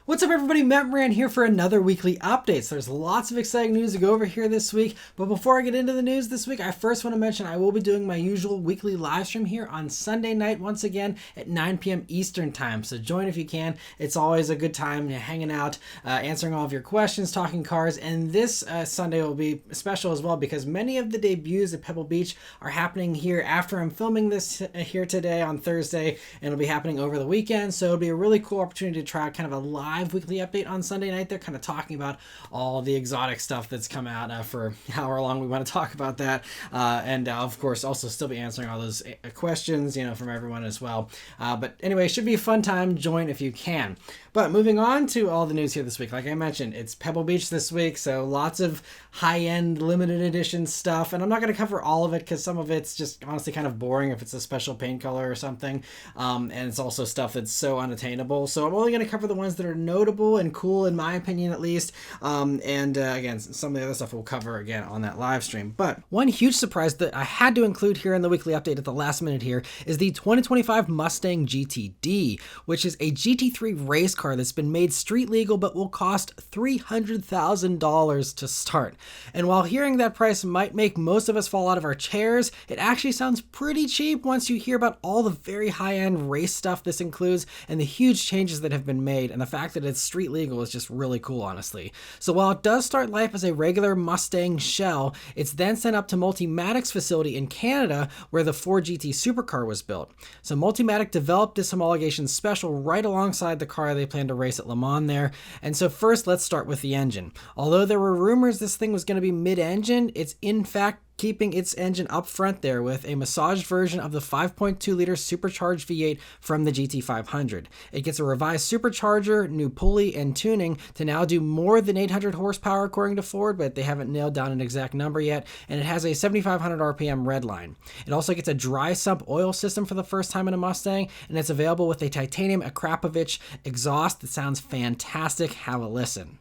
What's up everybody, Maran here for another weekly update. So there's lots of exciting news to go over here this week, but before I get into the news this week, I first want to mention I will be doing my usual weekly live stream here on Sunday night once again at 9 p.m. Eastern time. So join if you can. It's always a good time hanging out, answering all of your questions, talking cars, and this Sunday will be special as well because many of the debuts at Pebble Beach are happening here after I'm filming this here today on Thursday, and it'll be happening over the weekend. So it'll be a really cool opportunity to try kind of a live weekly update on Sunday night. They're kind of talking about all the exotic stuff that's come out for however long we want to talk about that, and of course also still be answering all those questions from everyone as well. But anyway, it should be a fun time. Join if you can. But moving on to all the news here this week, like I mentioned, it's Pebble Beach this week, so lots of high-end limited edition stuff, and I'm not going to cover all of it because some of it's just honestly kind of boring if it's a special paint color or something, and it's also stuff that's so unattainable. So I'm only going to cover the ones that are notable and cool, in my opinion at least, and again, some of the other stuff we'll cover again on that live stream. But one huge surprise that I had to include here in the weekly update at the last minute here is the 2025 Mustang GTD, which is a GT3 race car that's been made street legal but will cost $300,000 to start. And while hearing that price might make most of us fall out of our chairs, it actually sounds pretty cheap once you hear about all the very high-end race stuff this includes and the huge changes that have been made, and the fact that it's street legal is just really cool, honestly. So while it does start life as a regular Mustang shell, it's then sent up to Multimatic's facility in Canada where the Ford GT supercar was built. So Multimatic developed this homologation special right alongside the car they plan to race at Le Mans there. And so first, let's start with the engine. Although there were rumors this thing was going to be mid-engine, it's in fact keeping its engine up front there with a massaged version of the 5.2 liter supercharged V8 from the GT500. It gets a revised supercharger, new pulley, and tuning to now do more than 800 horsepower according to Ford, but they haven't nailed down an exact number yet, and it has a 7,500 RPM redline. It also gets a dry sump oil system for the first time in a Mustang, and it's available with a titanium Akrapovic exhaust that sounds fantastic. Have a listen.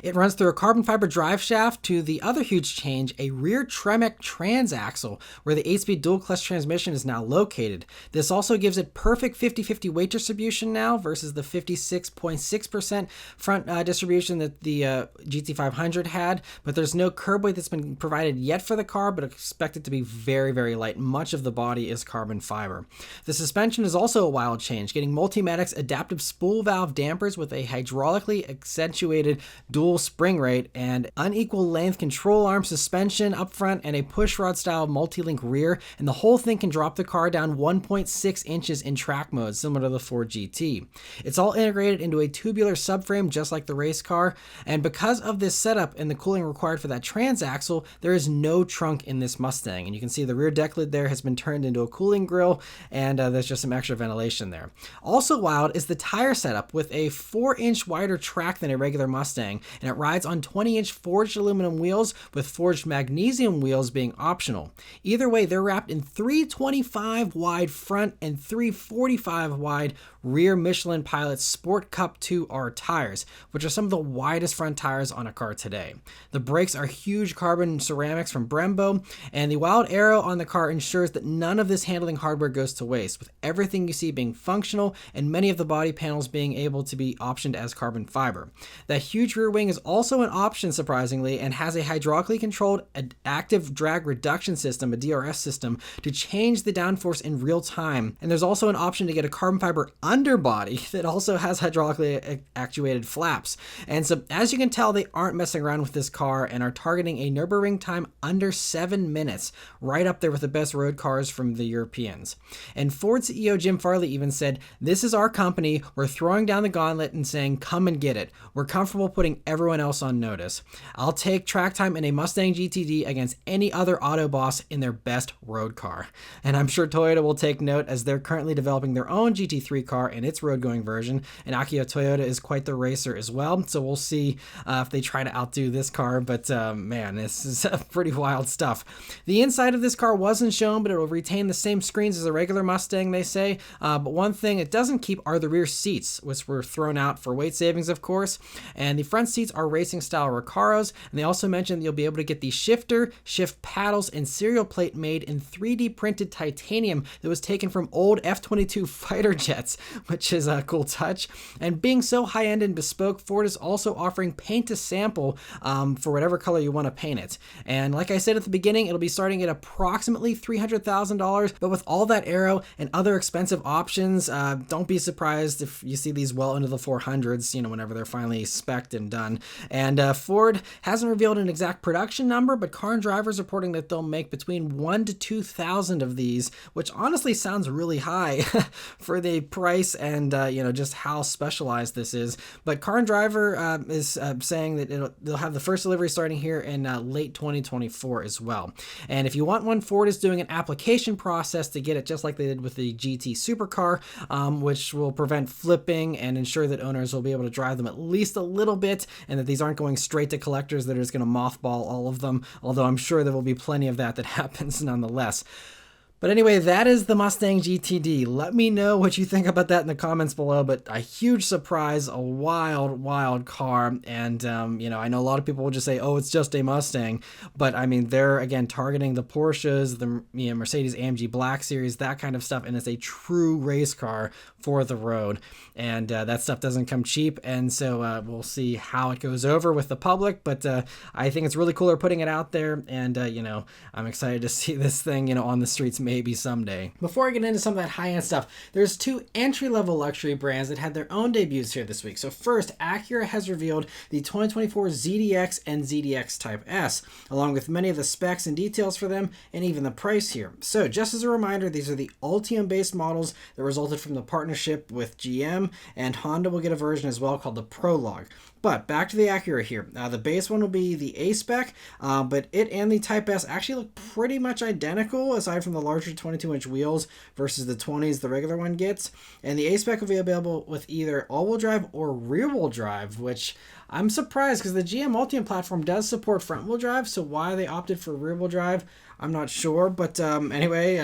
It runs through a carbon fiber drive shaft to the other huge change, a rear Tremec transaxle, where the 8-speed dual clutch transmission is now located. This also gives it perfect 50-50 weight distribution now versus the 56.6% front distribution that the GT500 had, but there's no curb weight that's been provided yet for the car, but expect it to be very, very light. Much of the body is carbon fiber. The suspension is also a wild change, getting Multimatic's adaptive spool valve dampers with a hydraulically accentuated dual spring rate and unequal length control arm suspension up front and a pushrod style multi-link rear, and the whole thing can drop the car down 1.6 inches in track mode similar to the Ford GT. It's all integrated into a tubular subframe just like the race car, and because of this setup and the cooling required for that transaxle, there is no trunk in this Mustang, and you can see the rear deck lid there has been turned into a cooling grill, and there's just some extra ventilation there. Also wild is the tire setup with a 4-inch wider track than a regular Mustang, and it rides on 20-inch forged aluminum wheels with forged magnesium wheels being optional. Either way, they're wrapped in 325 wide front and 345 wide rear Michelin Pilot Sport Cup 2R tires, which are some of the widest front tires on a car today. The brakes are huge carbon ceramics from Brembo, and the wild arrow on the car ensures that none of this handling hardware goes to waste, with everything you see being functional and many of the body panels being able to be optioned as carbon fiber. That huge rear wing is also an option, surprisingly, and has a hydraulically controlled active drag reduction system, a DRS system, to change the downforce in real time. And there's also an option to get a carbon fiber underbody that also has hydraulically actuated flaps. And so, as you can tell, they aren't messing around with this car and are targeting a Nürburgring time under 7 minutes, right up there with the best road cars from the Europeans. And Ford CEO Jim Farley even said, "This is our company. We're throwing down the gauntlet and saying, come and get it. We're comfortable putting everyone else on notice. I'll take track time in a Mustang GTD against any other auto boss in their best road car." And I'm sure Toyota will take note, as they're currently developing their own GT3 car and its road-going version, and Akio Toyota is quite the racer as well, so we'll see if they try to outdo this car, but man, this is pretty wild stuff. The inside of this car wasn't shown, but it will retain the same screens as a regular Mustang, they say, but one thing it doesn't keep are the rear seats, which were thrown out for weight savings, of course, and the front seats are are racing style Recaros, and they also mentioned you'll be able to get the shifter, shift paddles, and serial plate made in 3D printed titanium that was taken from old F-22 fighter jets, which is a cool touch. And being so high-end and bespoke, Ford is also offering paint to sample for whatever color you want to paint it. And like I said at the beginning, it'll be starting at approximately $300,000, but with all that aero and other expensive options, don't be surprised if you see these well into the 400s, you know, whenever they're finally spec'd and done. And Ford hasn't revealed an exact production number, but Car and Driver is reporting that they'll make between 1,000 to 2,000 of these, which honestly sounds really high for the price and you know, just how specialized this is. But Car and Driver is saying that they'll have the first delivery starting here in late 2024 as well. And if you want one, Ford is doing an application process to get it just like they did with the GT supercar, which will prevent flipping and ensure that owners will be able to drive them at least a little bit, and that these aren't going straight to collectors that are just going to mothball all of them, although I'm sure there will be plenty of that happens nonetheless. But anyway, that is the Mustang GTD. Let me know what you think about that in the comments below, but a huge surprise, a wild, wild car. And, you know, I know a lot of people will just say, oh, it's just a Mustang. But, I mean, they're, again, targeting the Porsches, the Mercedes-AMG Black Series, that kind of stuff. And it's a true race car for the road. And that stuff doesn't come cheap. And so we'll see how it goes over with the public. But I think it's really cool they're putting it out there. And, you know, I'm excited to see this thing, you know, on the streets maybe someday. Before I get into some of that high-end stuff, there's two entry-level luxury brands that had their own debuts here this week. So first, Acura has revealed the 2024 ZDX and ZDX Type S, along with many of the specs and details for them, and even the price here. So just as a reminder, these are the Ultium-based models that resulted from the partnership with GM, and Honda will get a version as well called the Prologue. But back to the Acura here. The base one will be the A-Spec, but it and the Type S actually look pretty much identical, aside from the larger 22-inch wheels versus the 20s the regular one gets. And the A-Spec will be available with either all-wheel drive or rear-wheel drive, which I'm surprised because the GM Ultium platform does support front-wheel drive, so why they opted for rear-wheel drive, I'm not sure. But anyway,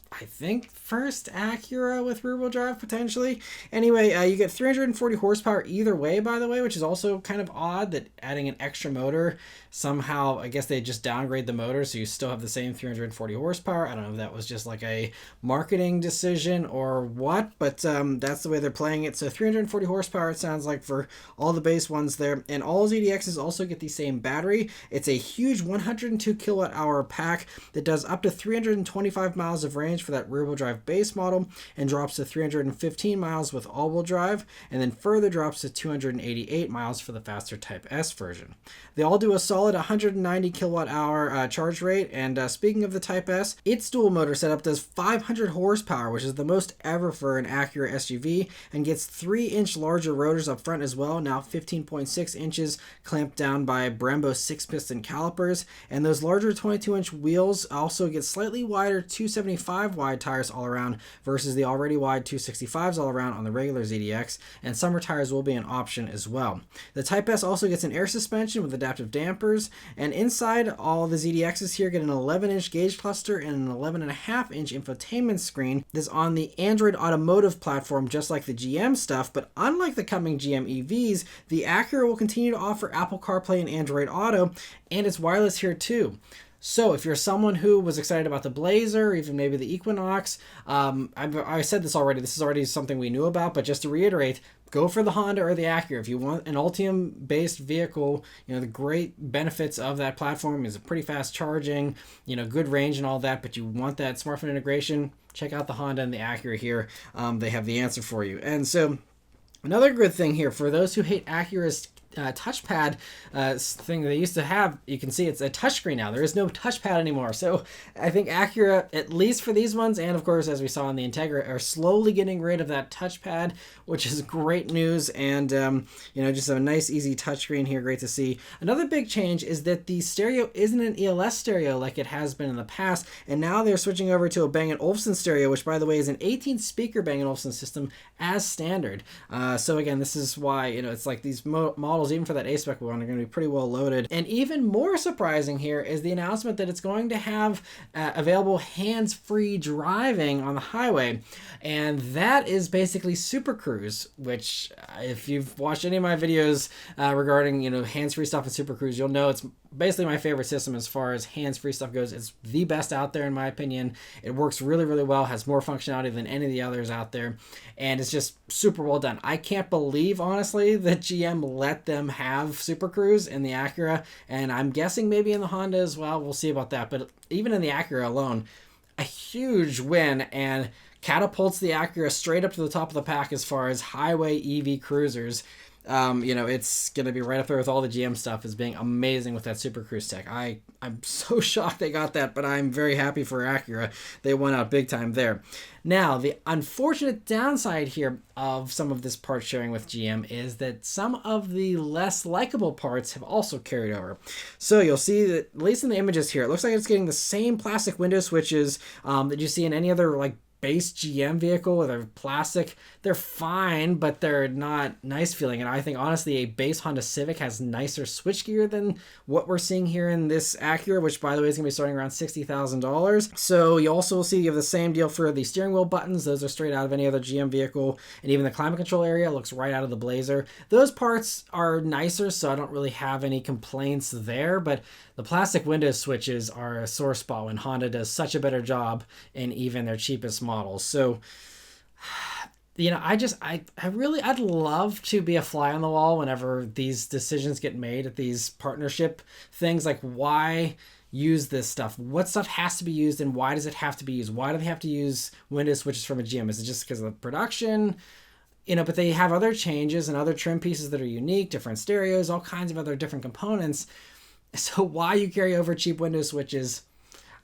I think first Acura with rear-wheel drive, potentially. Anyway, you get 340 horsepower either way, by the way, which is also kind of odd that adding an extra motor, somehow, I guess they just downgrade the motor, so you still have the same 340 horsepower. I don't know if that was just like a marketing decision or what, but that's the way they're playing it. So 340 horsepower, it sounds like, for all the base ones there. And all ZDXs also get the same battery. It's a huge 102 kilowatt hour pack that does up to 325 miles of range for that rear-wheel drive base model, and drops to 315 miles with all-wheel drive, and then further drops to 288 miles for the faster Type S version. They all do a solid 190 kilowatt hour charge rate, and speaking of the Type S, its dual motor setup does 500 horsepower, which is the most ever for an Acura SUV, and gets 3-inch larger rotors up front as well, now 15.6 inches, clamped down by Brembo 6-piston calipers, and those larger 22-inch wheels also get slightly wider 275 wide tires all around versus the already wide 265s all around on the regular ZDX, and summer tires will be an option as well. The Type S also gets an air suspension with adaptive dampers, and inside all the ZDXs here get an 11-inch gauge cluster and an 11.5-inch infotainment screen that's on the Android Automotive platform, just like the GM stuff. But unlike the coming GM EVs, the Acura will continue to offer Apple CarPlay and Android Auto, and it's wireless here too. So if you're someone who was excited about the Blazer, or even maybe the Equinox, I said this already, this is already something we knew about, but just to reiterate, go for the Honda or the Acura. If you want an Ultium-based vehicle, you know, the great benefits of that platform is a pretty fast charging, you know, good range and all that, but you want that smartphone integration, check out the Honda and the Acura here. They have the answer for you. And so another good thing here, for those who hate Acura's touchpad thing they used to have, you can see it's a touchscreen now. There is no touchpad anymore. So I think Acura, at least for these ones, and of course as we saw in the Integra, are slowly getting rid of that touchpad, which is great news. And you know, just a nice easy touchscreen here, great to see. Another big change is that the stereo isn't an ELS stereo like it has been in the past, and now they're switching over to a Bang & Olufsen stereo, which by the way is an 18 speaker Bang & Olufsen system as standard. So again, this is why, you know, it's like these models models, even for that A-Spec one, are going to be pretty well loaded. And even more surprising here is the announcement that it's going to have available hands-free driving on the highway. And that is basically Super Cruise, which if you've watched any of my videos regarding, hands-free stuff in Super Cruise, you'll know it's basically my favorite system as far as hands-free stuff goes. It's the best out there in my opinion. It works really, really well, has more functionality than any of the others out there, and it's just super well done. I can't believe, honestly, that GM let them have Super Cruise in the Acura, and I'm guessing maybe in the Honda as well. We'll see about that, but even in the Acura alone, a huge win, and catapults the Acura straight up to the top of the pack as far as highway EV cruisers. It's going to be right up there with all the GM stuff as being amazing with that Super Cruise tech. I'm so shocked they got that, but I'm very happy for Acura. They went out big time there. Now, the unfortunate downside here of some of this part sharing with GM is that some of the less likable parts have also carried over. So you'll see that, at least in the images here, it looks like it's getting the same plastic window switches that you see in any other base GM vehicle. They're plastic. They're fine, but they're not nice feeling. And I think honestly, a base Honda Civic has nicer switchgear than what we're seeing here in this Acura, which by the way is going to be starting around $60,000. So you also will see you have the same deal for the steering wheel buttons. Those are straight out of any other GM vehicle, and even the climate control area looks right out of the Blazer. Those parts are nicer, so I don't really have any complaints there. But the plastic window switches are a sore spot when Honda does such a better job in even their cheapest models. So, I'd love to be a fly on the wall whenever these decisions get made at these partnership things. Like, why use this stuff? What stuff has to be used, and why does it have to be used? Why do they have to use window switches from a GM? Is it just because of the production? But they have other changes and other trim pieces that are unique, different stereos, all kinds of other different components. So why you carry over cheap window switches,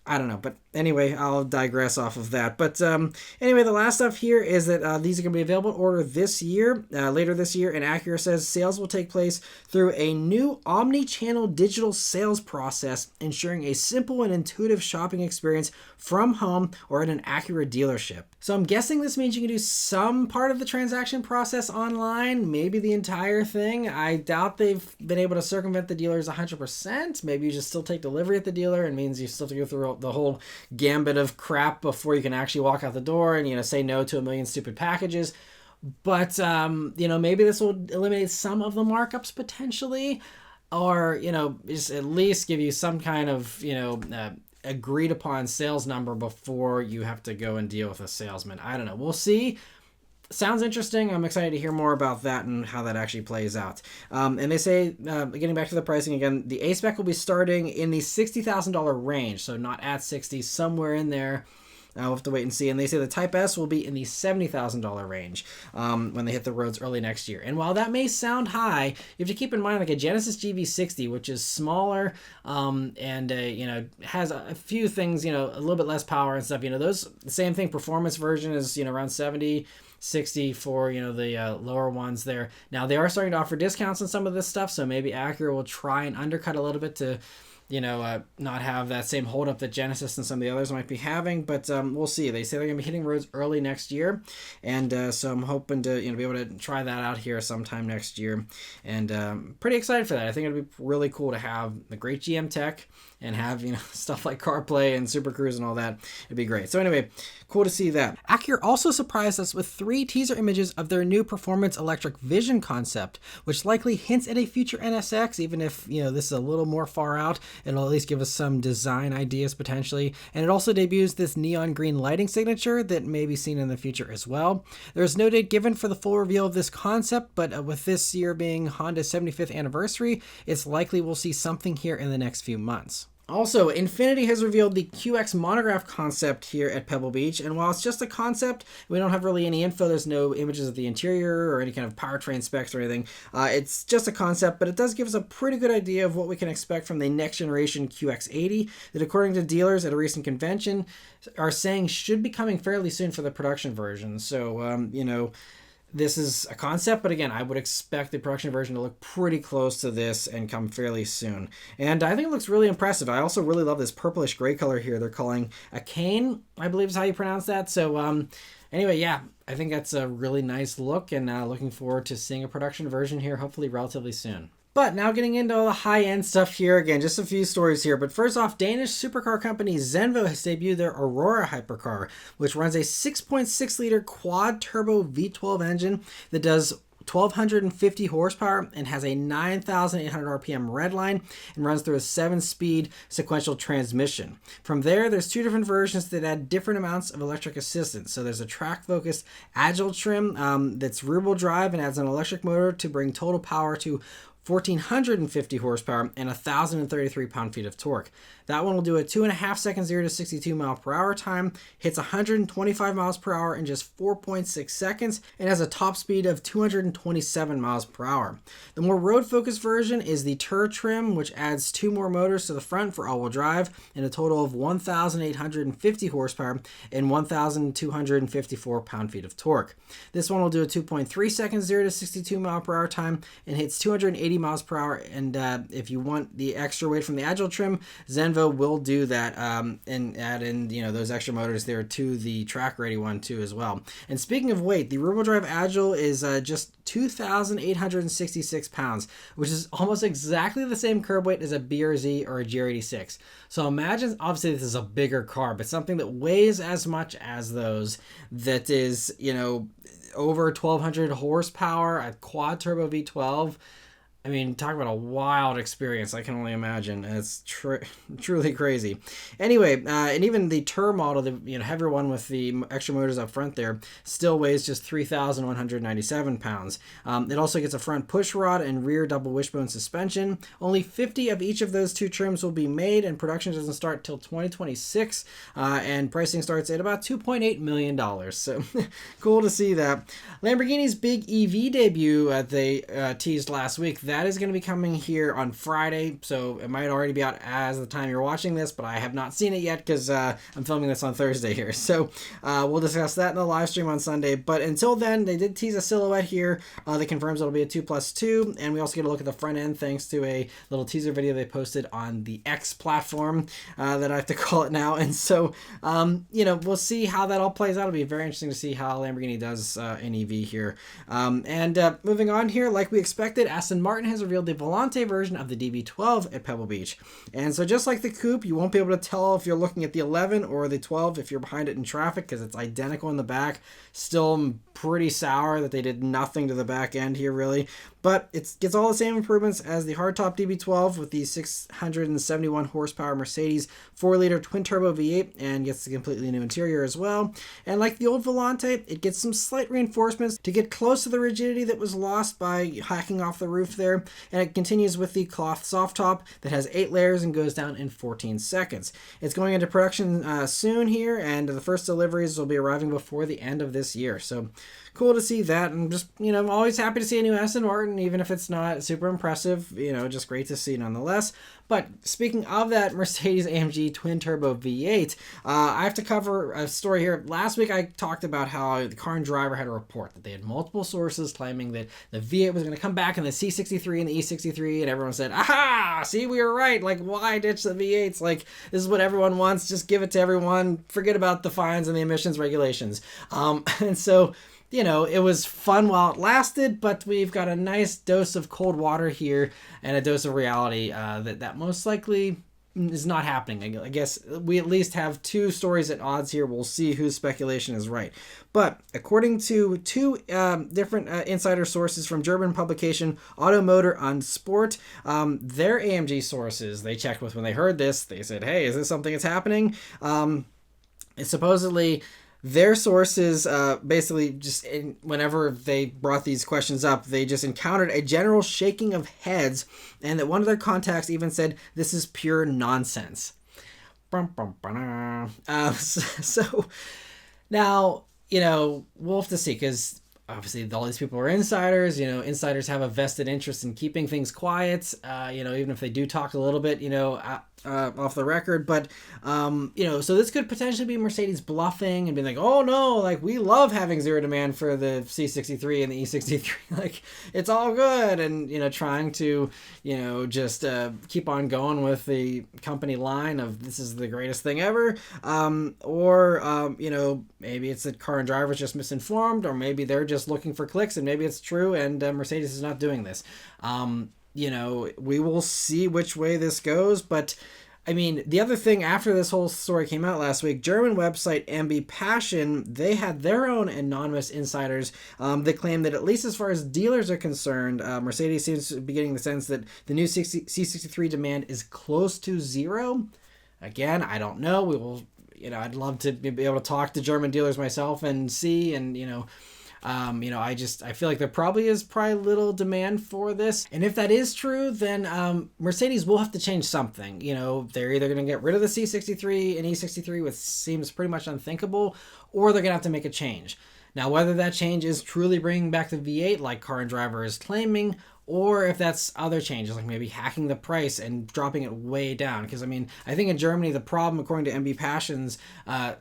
I don't know. But anyway, I'll digress off of that. But anyway, the last stuff here is that these are going to be available to order this year, later this year. And Acura says sales will take place through a new omni-channel digital sales process, ensuring a simple and intuitive shopping experience from home or at an Acura dealership. So I'm guessing this means you can do some part of the transaction process online, maybe the entire thing. I doubt they've been able to circumvent the dealers 100%. Maybe you just still take delivery at the dealer, and means you still have to go through the whole gambit of crap before you can actually walk out the door and, say no to a million stupid packages. But, maybe this will eliminate some of the markups potentially, or, just at least give you some kind of, agreed upon sales number before you have to go and deal with a salesman. I don't know. We'll see. Sounds interesting. I'm excited to hear more about that and how that actually plays out. And they say, getting back to the pricing again, the A-Spec will be starting in the $60,000 range. So not at 60, somewhere in there. We'll have to wait and see. And they say the Type S will be in the $70,000 range when they hit the roads early next year. And while that may sound high, you have to keep in mind, like a Genesis GV60, which is smaller and has a few things, a little bit less power and stuff. Those, the same thing, performance version is, around 70, 60 for, the lower ones there. Now, they are starting to offer discounts on some of this stuff, so maybe Acura will try and undercut a little bit to not have that same holdup that Genesis and some of the others might be having, but we'll see. They say they're going to be hitting roads early next year, and so I'm hoping to be able to try that out here sometime next year, and pretty excited for that. I think it'd be really cool to have the great GM tech and have stuff like CarPlay and Super Cruise and all that. It'd be great. So anyway, cool to see that. Acura also surprised us with 3 teaser images of their new performance electric vision concept, which likely hints at a future NSX, even if this is a little more far out. It'll at least give us some design ideas potentially. And it also debuts this neon green lighting signature that may be seen in the future as well. There's no date given for the full reveal of this concept, but with this year being Honda's 75th anniversary, it's likely we'll see something here in the next few months. Also, Infiniti has revealed the QX Monograph concept here at Pebble Beach, and while it's just a concept, we don't have really any info. There's no images of the interior or any kind of powertrain specs or anything. It's just a concept, but it does give us a pretty good idea of what we can expect from the next generation QX80 that, according to dealers at a recent convention, are saying should be coming fairly soon for the production version. So, this is a concept, but again, I would expect the production version to look pretty close to this and come fairly soon. And I think it looks really impressive. I also really love this purplish gray color here. They're calling a cane, I believe is how you pronounce that. So anyway, yeah, I think that's a really nice look, and looking forward to seeing a production version here, hopefully relatively soon. But now getting into all the high-end stuff here, again, just a few stories here. But first off, Danish supercar company Zenvo has debuted their Aurora hypercar, which runs a 6.6-liter quad-turbo V12 engine that does 1,250 horsepower and has a 9,800 RPM redline and runs through a 7-speed sequential transmission. From there's two different versions that add different amounts of electric assistance. So there's a track-focused agile trim that's rear-wheel drive and adds an electric motor to bring total power to 1,450 horsepower and 1,033 pound-feet of torque. That one will do a 2.5 second 0 to 62 mile per hour time, hits 125 miles per hour in just 4.6 seconds, and has a top speed of 227 miles per hour. The more road-focused version is the Tur trim, which adds 2 more motors to the front for all-wheel drive and a total of 1,850 horsepower and 1,254 pound-feet of torque. This one will do a 2.3 second 0 to 62 mile per hour time and hits 280 miles per hour. And if you want the extra weight from the agile trim, Zenvo will do that and add in those extra motors there to the track ready one too as well. And speaking of weight, the rear-wheel drive agile is just 2,866 pounds, which is almost exactly the same curb weight as a BRZ or a GR86. So imagine, obviously this is a bigger car, but something that weighs as much as those, that is over 1,200 horsepower, a quad turbo V12. I mean, talk about a wild experience. I can only imagine. It's truly crazy. Anyway, and even the Tur model, the heavier one with the extra motors up front there, still weighs just 3,197 pounds. It also gets a front push rod and rear double wishbone suspension. Only 50 of each of those two trims will be made, and production doesn't start till 2026. And pricing starts at about $2.8 million. So cool to see that. Lamborghini's big EV debut they teased last week. That is going to be coming here on Friday, so it might already be out as the time you're watching this, but I have not seen it yet because I'm filming this on Thursday here. So we'll discuss that in the live stream on Sunday. But until then, they did tease a silhouette here that confirms it'll be a 2+2, and we also get a look at the front end thanks to a little teaser video they posted on the X platform that I have to call it now. And so, we'll see how that all plays out. It'll be very interesting to see how Lamborghini does in EV here. Moving on here, like we expected, Aston Martin has revealed the Volante version of the DB12 at Pebble Beach. And so just like the coupe, you won't be able to tell if you're looking at the 11 or the 12 if you're behind it in traffic because it's identical in the back. Still pretty sour that they did nothing to the back end here really. But it gets all the same improvements as the hardtop DB12 with the 671 horsepower Mercedes 4-liter twin-turbo V8 and gets a completely new interior as well. And like the old Volante, it gets some slight reinforcements to get close to the rigidity that was lost by hacking off the roof there. And it continues with the cloth soft top that has 8 layers and goes down in 14 seconds. It's going into production soon here, and the first deliveries will be arriving before the end of this year. So cool to see that, and just, I'm always happy to see a new Aston Martin, even if it's not super impressive, just great to see nonetheless. But speaking of that Mercedes-AMG twin-turbo V8, I have to cover a story here. Last week I talked about how the Car and Driver had a report that they had multiple sources claiming that the V8 was going to come back in the C63 and the E63, and everyone said, aha, see, we were right, like, why ditch the V8s? Like, this is what everyone wants, just give it to everyone, forget about the fines and the emissions regulations. And so, it was fun while it lasted, but we've got a nice dose of cold water here and a dose of reality that most likely is not happening. I guess we at least have two stories at odds here. We'll see whose speculation is right. But according to two different insider sources from German publication Automotor und Sport, their AMG sources they checked with when they heard this, they said, hey, is this something that's happening? It's supposedly their sources basically just whenever they brought these questions up, they just encountered a general shaking of heads, and that one of their contacts even said, this is pure nonsense. So now, we'll have to see, because obviously all these people are insiders. Insiders have a vested interest in keeping things quiet, even if they do talk a little bit, off the record. But, so this could potentially be Mercedes bluffing and being like, oh no, like we love having zero demand for the C63 and the E63. Like it's all good. And, trying to, just keep on going with the company line of this is the greatest thing ever. Maybe it's that Car and Driver's just misinformed, or maybe they're just looking for clicks, and maybe it's true, and Mercedes is not doing this. We will see which way this goes, but I mean, the other thing after this whole story came out last week, German website MB Passion, they had their own anonymous insiders that claim that at least as far as dealers are concerned, Mercedes seems to be getting the sense that the new C63 demand is close to zero. Again, I don't know. We will, I'd love to be able to talk to German dealers myself and see, and, I feel like there probably is little demand for this. And if that is true, then Mercedes will have to change something. They're either going to get rid of the C63 and E63, which seems pretty much unthinkable, or they're going to have to make a change. Now, whether that change is truly bringing back the V8 like Car and Driver is claiming, or if that's other changes, like maybe hacking the price and dropping it way down. Because, I think in Germany, the problem, according to MB Passion's,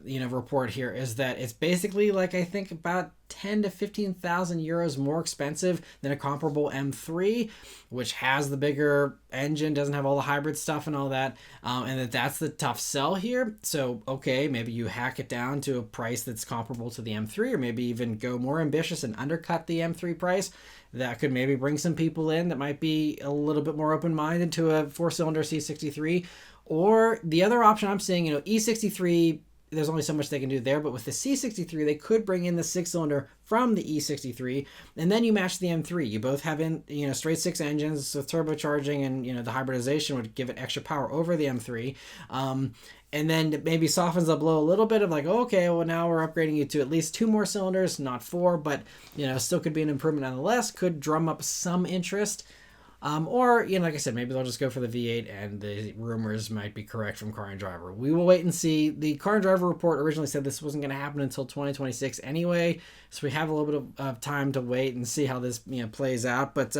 report here, is that it's basically about 10 to 15,000 euros more expensive than a comparable M3, which has the bigger engine, doesn't have all the hybrid stuff and all that, and that's the tough sell here. So, okay, maybe you hack it down to a price that's comparable to the M3, or maybe even go more ambitious and undercut the M3 price. That could maybe bring some people in that might be a little bit more open-minded to a four-cylinder C63. Or the other option I'm seeing, E63, there's only so much they can do there, but with the C63, they could bring in the six-cylinder from the E63, and then you match the M3. You both have straight six engines, so turbocharging and, the hybridization would give it extra power over the M3. And then maybe softens the blow a little bit of like, okay, well, now we're upgrading you to at least 2 more cylinders, not 4, but, still could be an improvement nonetheless, could drum up some interest. Or, like I said, maybe they'll just go for the V8 and the rumors might be correct from Car and Driver. We will wait and see. The Car and Driver report originally said this wasn't going to happen until 2026 anyway, so we have a little bit of time to wait and see how this plays out. But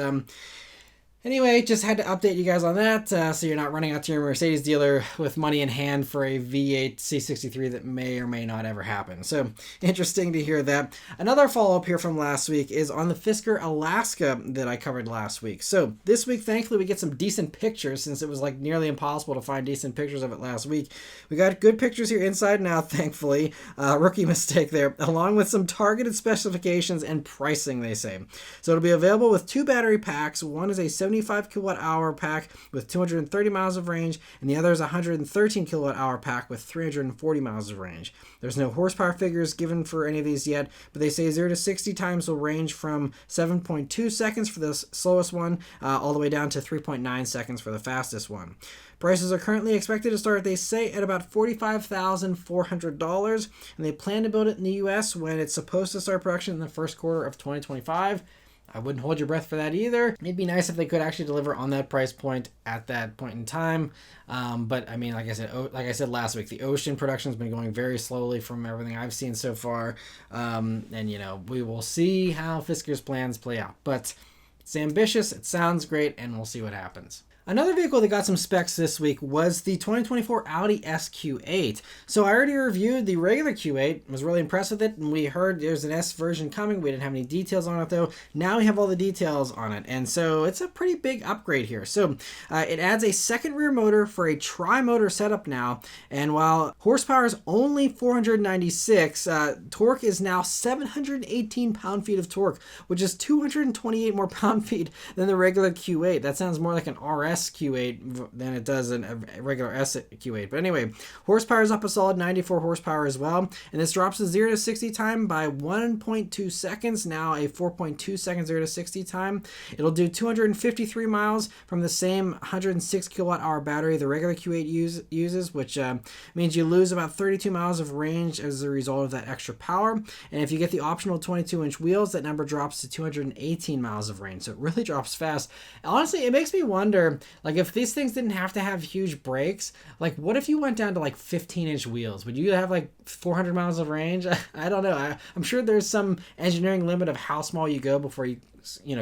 anyway, just had to update you guys on that, so you're not running out to your Mercedes dealer with money in hand for a V8 C63 that may or may not ever happen. So, interesting to hear that. Another follow-up here from last week is on the Fisker Alaska that I covered last week. So, this week, thankfully, we get some decent pictures, since it was nearly impossible to find decent pictures of it last week. We got good pictures here inside and out, thankfully. Rookie mistake there, along with some targeted specifications and pricing, they say. So, it'll be available with 2 battery packs. One is a 75 kilowatt hour pack with 230 miles of range, and the other is a 113 kilowatt hour pack with 340 miles of range. There's no horsepower figures given for any of these yet, but they say 0 to 60 times will range from 7.2 seconds for the slowest one, all the way down to 3.9 seconds for the fastest one. Prices are currently expected to start, they say, at about $45,400, and they plan to build it in the US when it's supposed to start production in the first quarter of 2025. I wouldn't hold your breath for that either. It'd be nice if they could actually deliver on that price point at that point in time. But like I said last week, the Ocean production has been going very slowly from everything I've seen so far. And we will see how Fisker's plans play out. But it's ambitious, it sounds great, and we'll see what happens. Another vehicle that got some specs this week was the 2024 Audi SQ8. So I already reviewed the regular Q8, was really impressed with it, and we heard there's an S version coming. We didn't have any details on it though. Now we have all the details on it, and so it's a pretty big upgrade here. So it adds a second rear motor for a tri-motor setup now, and while horsepower is only 496, torque is now 718 pound-feet of torque, which is 228 more pound-feet than the regular Q8. That sounds more like an RS Q8 than it does in a regular SQ8. But anyway, horsepower is up a solid 94 horsepower as well, and this drops the 0 to 60 time by 1.2 seconds, now a 4.2 second 0 to 60 time. It'll do 253 miles from the same 106 kilowatt hour battery the regular Q8 uses, which means you lose about 32 miles of range as a result of that extra power. And if you get the optional 22-inch wheels, that number drops to 218 miles of range, so it really drops fast. Honestly, it makes me wonder like if these things didn't have to have huge brakes, like what if you went down to like 15-inch wheels? Would you have like 400 miles of range? I don't know. I'm sure there's some engineering limit of how small you go before you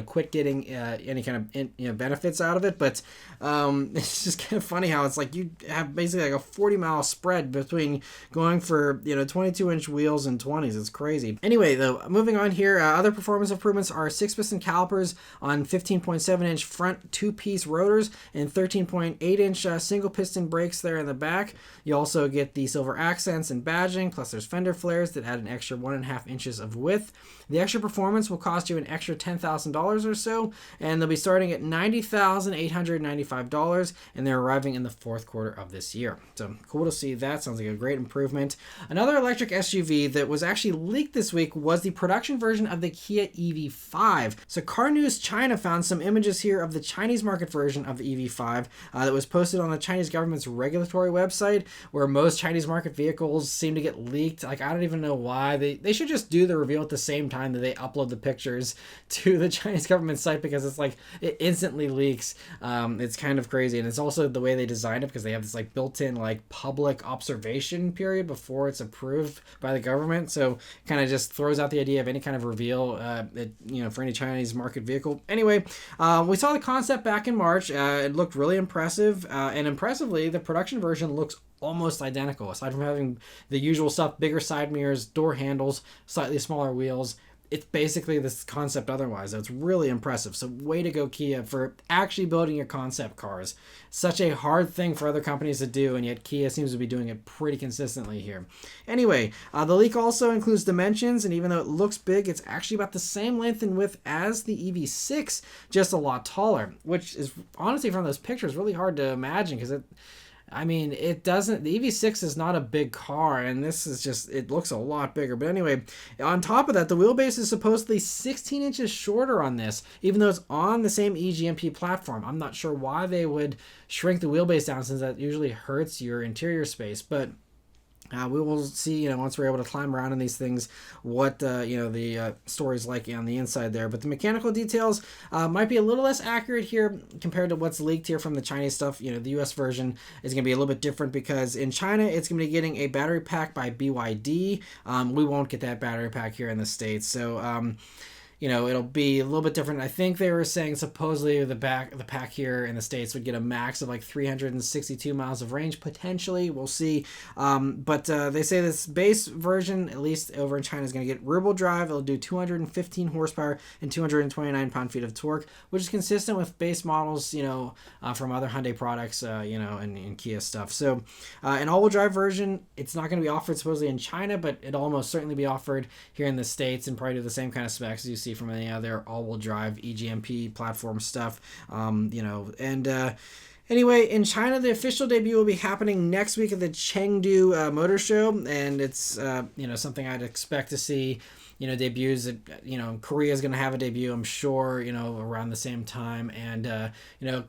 quit getting any kind of benefits out of it. But it's just kind of funny how it's like you have basically like a 40-mile spread between going for 22-inch wheels and 20s. It's crazy. Anyway, though, moving on here, other performance improvements are 6-piston calipers on 15.7-inch front 2-piece rotors and 13.8-inch single piston brakes there in the back. You also get the silver accents and badging, plus there's fender flares that add an extra 1.5 inches of width. The extra performance will cost you an extra $10,000 or so, and they'll be starting at $90,895, and they're arriving in the fourth quarter of this year. So cool to see that. Sounds like a great improvement. Another electric SUV that was actually leaked this week was the production version of the Kia EV5. So Car News China found some images here of the Chinese market version of the EV5 that was posted on the Chinese government's regulatory website, where most Chinese market vehicles seem to get leaked. Like, I don't even know why. They should just do the reveal at the same time that they upload the pictures to the Chinese government site, because it's like it instantly leaks. It's kind of crazy, and it's also the way they designed it, because they have this like built-in like public observation period before it's approved by the government. So kind of just throws out the idea of any kind of reveal for any Chinese market vehicle. Anyway, we saw the concept back in March. It looked really impressive, and impressively the production version looks almost identical, aside from having the usual stuff: bigger side mirrors, door handles, slightly smaller wheels. It's basically this concept otherwise. So it's really impressive. So way to go, Kia, for actually building your concept cars. Such a hard thing for other companies to do, and yet Kia seems to be doing it pretty consistently here. Anyway, the leak also includes dimensions, and even though it looks big, it's actually about the same length and width as the EV6, just a lot taller, which is honestly, from those pictures, really hard to imagine, because it doesn't, the EV6 is not a big car, and this is just, it looks a lot bigger. But anyway, on top of that, the wheelbase is supposedly 16 inches shorter on this, even though it's on the same eGMP platform. I'm not sure why they would shrink the wheelbase down, since that usually hurts your interior space, but we will see, once we're able to climb around in these things, what, the story's like on the inside there. But the mechanical details might be a little less accurate here compared to what's leaked here from the Chinese stuff. The US version is going to be a little bit different, because in China, it's going to be getting a battery pack by BYD. We won't get that battery pack here in the States. So, it'll be a little bit different. I think they were saying supposedly the pack here in the States would get a max of like 362 miles of range, potentially. We'll see. But they say this base version, at least over in China, is going to get rear-wheel drive. It'll do 215 horsepower and 229 pound-feet of torque, which is consistent with base models, from other Hyundai products, and Kia stuff. So an all-wheel drive version, it's not going to be offered supposedly in China, but it'll almost certainly be offered here in the States, and probably do the same kind of specs as you see from any other all-wheel drive eGMP platform stuff. Anyway, in China, the official debut will be happening next week at the Chengdu Motor Show, and it's something I'd expect to see. Debuts that, Korea is going to have a debut, I'm sure, around the same time, and,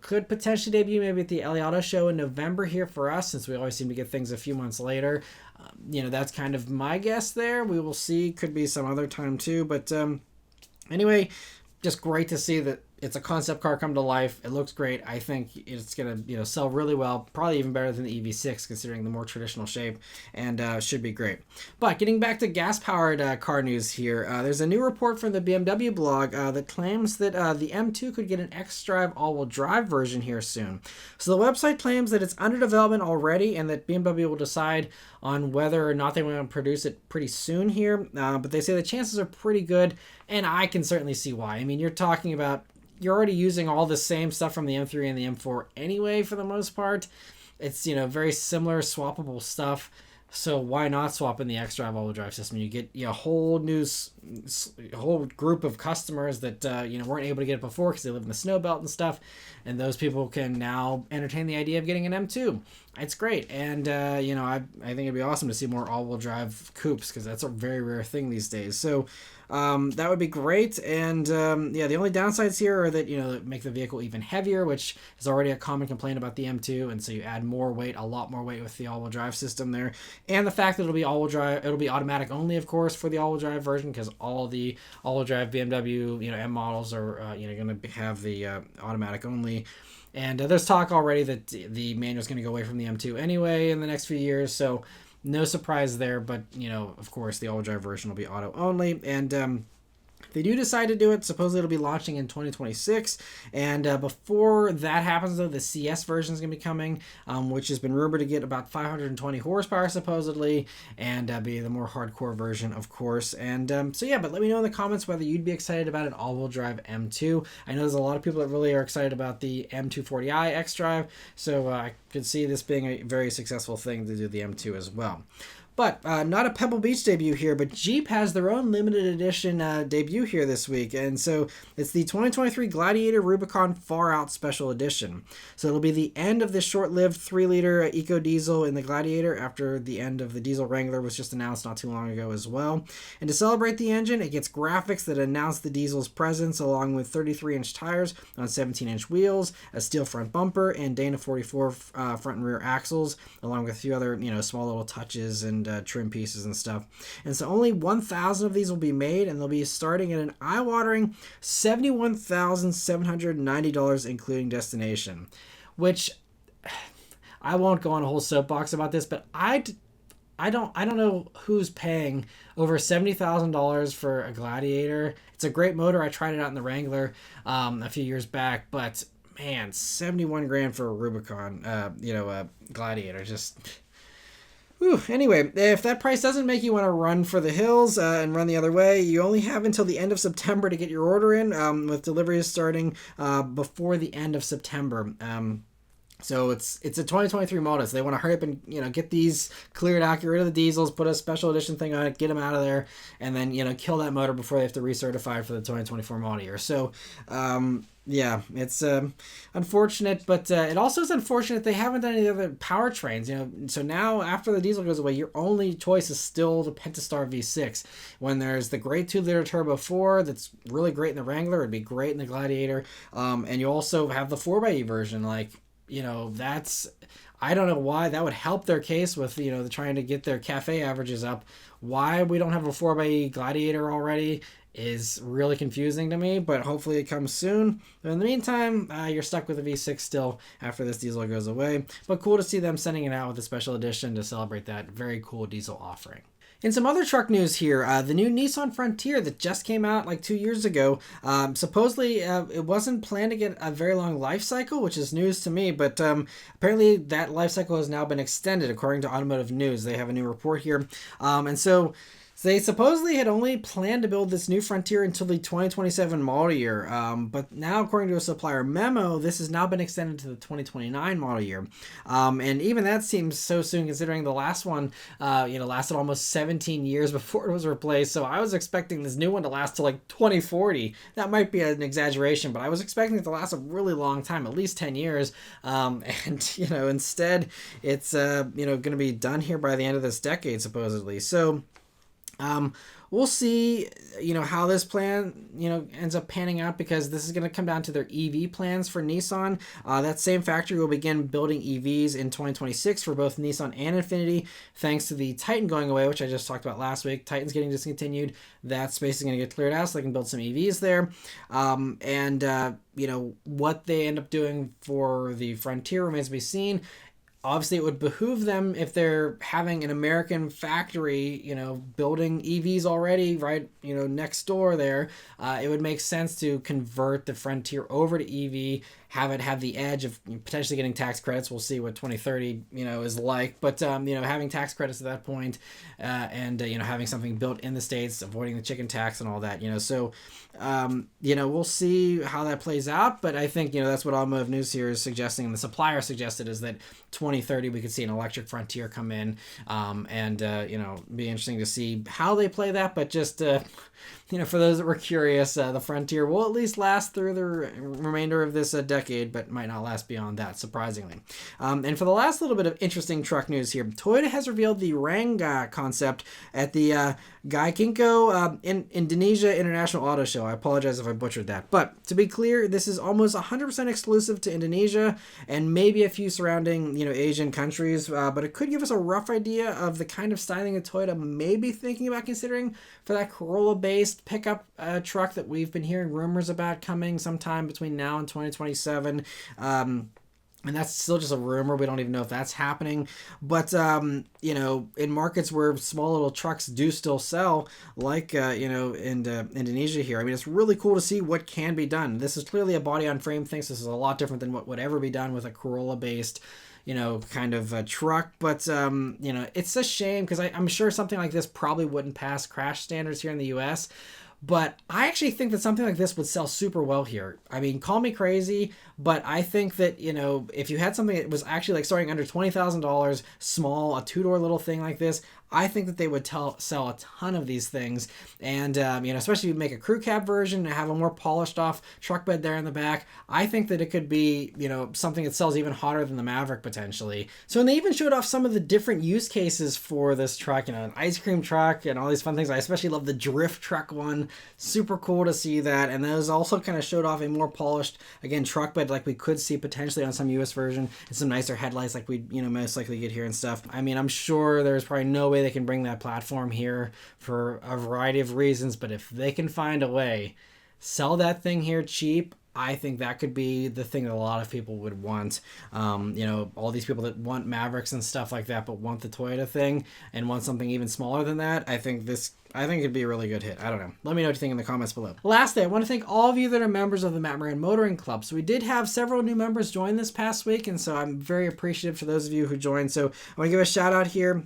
could potentially debut maybe at the LA Auto Show in November here for us, since we always seem to get things a few months later. That's kind of my guess there. We will see. Could be some other time too, but anyway, just great to see that it's a concept car come to life. It looks great. I think it's going to sell really well, probably even better than the EV6 considering the more traditional shape, and should be great. But getting back to gas-powered car news here, there's a new report from the BMW blog that claims that the M2 could get an xDrive all-wheel drive version here soon. So the website claims that it's under development already, and that BMW will decide on whether or not they want to produce it pretty soon here, but they say the chances are pretty good, and I can certainly see why. You're talking about, you're already using all the same stuff from the M3 and the M4 anyway, for the most part. It's, very similar swappable stuff. So why not swap in the xDrive all-wheel drive system? You get a whole group of customers that weren't able to get it before because they live in the snow belt and stuff, and those people can now entertain the idea of getting an M2. It's great, and I think it'd be awesome to see more all-wheel drive coupes, because that's a very rare thing these days. So that would be great. And the only downsides here are that make the vehicle even heavier, which is already a common complaint about the M2, and so you add more weight, a lot more weight with the all-wheel drive system there, and the fact that it'll be all-wheel drive, it'll be automatic only, of course, for the all-wheel drive version, because all the all-wheel drive BMW M models are going to have the automatic only. And there's talk already that the manual is going to go away from the M2 anyway in the next few years, so no surprise there. But of course, the all-wheel drive version will be auto only, and if they do decide to do it, supposedly it'll be launching in 2026. And before that happens, though, the CS version is going to be coming, which has been rumored to get about 520 horsepower, supposedly, and be the more hardcore version, of course. And so, yeah, but let me know in the comments whether you'd be excited about an all-wheel drive M2. I know there's a lot of people that really are excited about the M240i xDrive, so I could see this being a very successful thing to do the M2 as well. But not a Pebble Beach debut here, but Jeep has their own limited edition debut here this week. And so it's the 2023 Gladiator Rubicon FarOut Special Edition. So it'll be the end of this short-lived 3-liter eco diesel in the Gladiator after the end of the diesel Wrangler was just announced not too long ago as well. And to celebrate the engine, it gets graphics that announce the diesel's presence along with 33-inch tires on 17-inch wheels, a steel front bumper, and Dana 44 front and rear axles, along with a few other, small little touches and trim pieces and stuff. And so only 1,000 of these will be made, and they'll be starting at an eye-watering $71,790, including destination. Which I won't go on a whole soapbox about this, but I don't know who's paying over $70,000 for a Gladiator. It's a great motor. I tried it out in the Wrangler a few years back, but man, 71 grand for a Rubicon, a Gladiator, just. Whew. Anyway, if that price doesn't make you want to run for the hills and run the other way, you only have until the end of September to get your order in, with deliveries starting before the end of September. So it's a 2023 model, so they want to hurry up and get these cleared out, get rid of the diesels, put a special edition thing on it, get them out of there, and then kill that motor before they have to recertify for the 2024 model year. So yeah, it's unfortunate, but it also is unfortunate they haven't done any other powertrains. So now after the diesel goes away, your only choice is still the Pentastar V6. When there's the great 2-liter Turbo 4 that's really great in the Wrangler, it'd be great in the Gladiator, and you also have the 4xe version. That's, I don't know why that would help their case with the trying to get their cafe averages up. Why we don't have a 4xe Gladiator already is really confusing to me, but hopefully it comes soon. But in the meantime, you're stuck with a V6 still after this diesel goes away. But cool to see them sending it out with a special edition to celebrate that very cool diesel offering. In some other truck news here, the new Nissan Frontier that just came out like 2 years ago, supposedly it wasn't planned to get a very long life cycle, which is news to me, but apparently that life cycle has now been extended according to Automotive News. They have a new report here. And so they supposedly had only planned to build this new Frontier until the 2027 model year, but now, according to a supplier memo, this has now been extended to the 2029 model year. And even that seems so soon, considering the last one, lasted almost 17 years before it was replaced. So I was expecting this new one to last till like 2040. That might be an exaggeration, but I was expecting it to last a really long time, at least 10 years. And instead, it's going to be done here by the end of this decade, supposedly. So we'll see, how this plan, ends up panning out, because this is going to come down to their EV plans for Nissan. That same factory will begin building EVs in 2026 for both Nissan and Infiniti, thanks to the Titan going away, which I just talked about last week. Titan's getting discontinued. That space is going to get cleared out so they can build some EVs there. What they end up doing for the Frontier remains to be seen. Obviously, it would behoove them, if they're having an American factory, building EVs already, right, next door there, it would make sense to convert the Frontier over to EV, have it have the edge of potentially getting tax credits. We'll see what 2030, is like, but, having tax credits at that point, and having something built in the States, avoiding the chicken tax and all that, so, we'll see how that plays out, but I think, that's what Automotive News here is suggesting, and the supplier suggested, is that 2030 we could see an electric Frontier come in, and be interesting to see how they play that. But just for those that were curious, the Frontier will at least last through the remainder of this decade, but might not last beyond that, surprisingly. And for the last little bit of interesting truck news here, Toyota has revealed the Rangga concept at the Gaikindo in Indonesia International Auto Show. I apologize if I butchered that, but to be clear, this is almost 100% exclusive to Indonesia and maybe a few surrounding Asian countries, but it could give us a rough idea of the kind of styling that Toyota may be thinking about considering for that Corolla-based pickup truck that we've been hearing rumors about coming sometime between now and 2027. And that's still just a rumor. We don't even know if that's happening. But, you know, in markets where small little trucks do still sell, like, you know, in Indonesia here, I mean, it's really cool to see what can be done. This is clearly a body-on-frame thing, so this is a lot different than what would ever be done with a Corolla-based, you know, kind of a truck. But, you know, it's a shame because I'm sure something like this probably wouldn't pass crash standards here in the U.S., but I actually think that something like this would sell super well here. I mean, call me crazy, but I think that, you know, if you had something that was actually like starting under $20,000, small, a two-door little thing like this, I think that they would sell a ton of these things. And, you know, especially if you make a crew cab version and have a more polished off truck bed there in the back, I think that it could be, you know, something that sells even hotter than the Maverick potentially. So, and they even showed off some of the different use cases for this truck, you know, an ice cream truck and all these fun things. I especially love the drift truck one. Super cool to see that. And those also kind of showed off a more polished, again, truck bed like we could see potentially on some US version, and some nicer headlights like we, you know, most likely get here and stuff. I mean, I'm sure there's probably no way they can bring that platform here for a variety of reasons, but if they can find a way, sell that thing here cheap, I think that could be the thing that a lot of people would want. You know, all these people that want Mavericks and stuff like that, but want the Toyota thing and want something even smaller than that, I think it'd be a really good hit. I don't know. Let me know what you think in the comments below. Lastly, I want to thank all of you that are members of the Matt Moran Motoring Club. So we did have several new members join this past week, and so I'm very appreciative for those of you who joined. So I want to give a shout out here.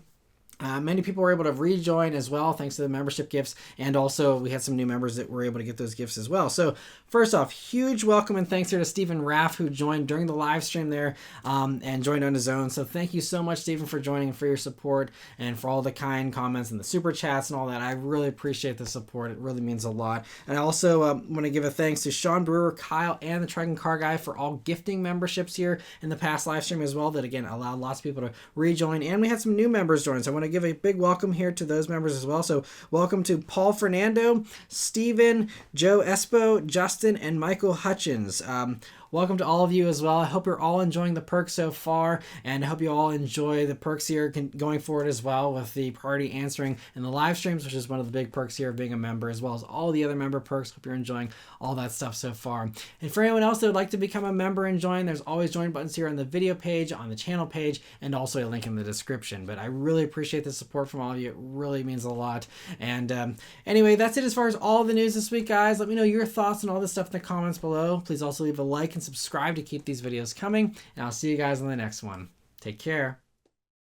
Many people were able to rejoin as well thanks to the membership gifts, and also we had some new members that were able to get those gifts as well. So first off, huge welcome and thanks here to Stephen Raff, who joined during the live stream there and joined on his own. So thank you so much, Stephen, for joining and for your support and for all the kind comments and the super chats and all that. I really appreciate the support. It really means a lot. And I also want to give a thanks to Sean Brewer, Kyle, and the Trucking Car Guy for all gifting memberships here in the past live stream as well, that again allowed lots of people to rejoin, and we had some new members join. So I want to give a big welcome here to those members as well. So welcome to Paul Fernando, Steven, Joe Espo, Justin, and Michael Hutchins. Welcome to all of you as well. I hope you're all enjoying the perks so far, and I hope you all enjoy the perks here going forward as well, with the priority answering in the live streams, which is one of the big perks here of being a member, as well as all the other member perks. Hope you're enjoying all that stuff so far. And for anyone else that would like to become a member and join, there's always join buttons here on the video page, on the channel page, and also a link in the description. But I really appreciate the support from all of you. It really means a lot. And anyway, that's it as far as all the news this week, guys. Let me know your thoughts on all this stuff in the comments below. Please also leave a like and subscribe to keep these videos coming, and I'll see you guys on the next one. Take care.